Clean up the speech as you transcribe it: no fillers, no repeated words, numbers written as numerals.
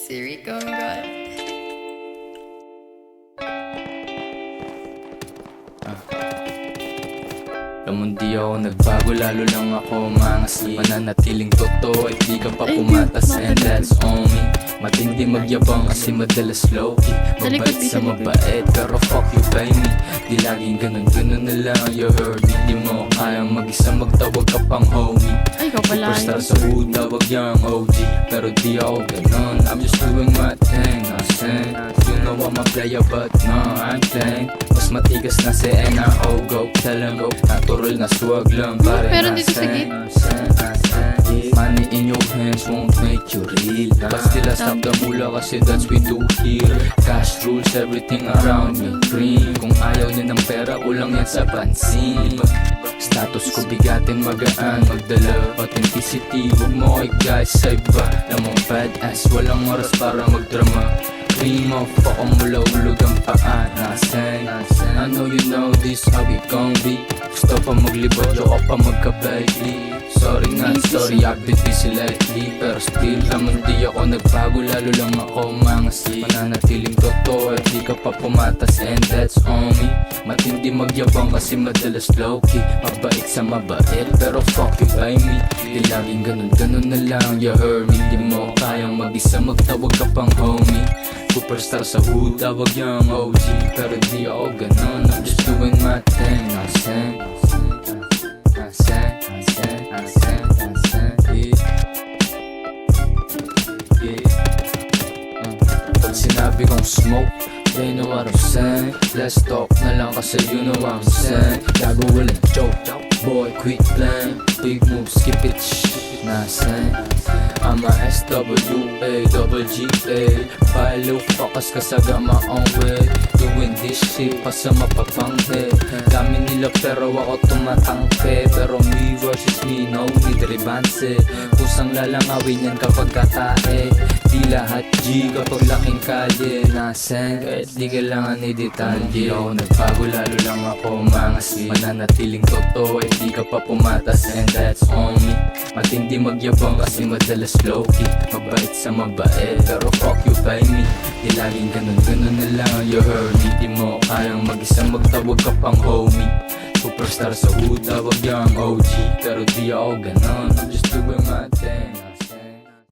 Si Rico, oh my God. Naman di ako nagbago, lalo lang ako mangasli. Mananatiling totoo at di ka pa pumatas, and that's on me. Matindi magyabang kasi madalas low-key. Mabait sa mabait pero fuck you by me. Di laging ganun na lang, you heard me. Di mo kayang mag-isa, magtawag ka pang homie. Ay, ikaw pala. Superstar sa hood, tawag yang OG. Pero di ako ganun, I'm just doing my thing. I sing, you know I'm a player but no, I'm playing. Mas matigas na si NRO, go tell him. Natural na swag lang, pare Pero na dito sa gate. Money in your hands won't make you real. But still I stop the mula kasi that's we do here. Cash rules everything around me. Green, kung ayaw niya ng pera, ulang yan sa pansin. Status ko bigatin, magaan, magdala authenticity, huwag mo i-guys sa iba. Lamang badass, walang oras para magdrama. Cream of fuck ang mula-ulog ang paa. Nasan, I know you know this how it gon' be. Gusto pa maglibot, yoko pa magka-baby. Sorry not sorry, I've been busy lately. Pero still naman di ako nagbago, lalo lang ako mangasli. Mananatiling totoo at di ka pa pumatas, and that's on me. Matindi magyabang kasi madalas low-key. Mabait sa mabait pero fuck you by me. Di laging ganun na lang, you heard me. Di mo kayang mag-isa, magtawag ka pang homie. Superstar sa hood, tawag yang OG. Pero di ako ganun, I'm just doing my thing. I sing, pag sinabi kong smoke, they know what I'm saying. Let's talk na lang kasi you know what I'm saying. Gago walang joke, boy quit playing. Big move, skip it, shit, nasan. I'm a SWA, double GA. Palo, focus ka sa gama on way. Doing this shit pa sa mapapanghe. Dami nila pero ako tumatangke. Pero me versus me, no need revanse. Kusang lalangawin yan kapag katae. Di lahat G kapag laking kalye. Naseng, kahit di kailangan ni detalye. Di ako nagbago, lalo lang ako mangasli. Mananatiling totoo at di ka pa pumatas, and that's on me. Matindi magyabang kasi madalas low-key. Mabait sa mabait pero fuck you by me. Di laging ganun na lang, you heard me. Di mo kayang mag-isa, magtawag ka pang homie. Superstar sa hood, tawag yang OG. Pero di ako ganun, I'm just doing my thing.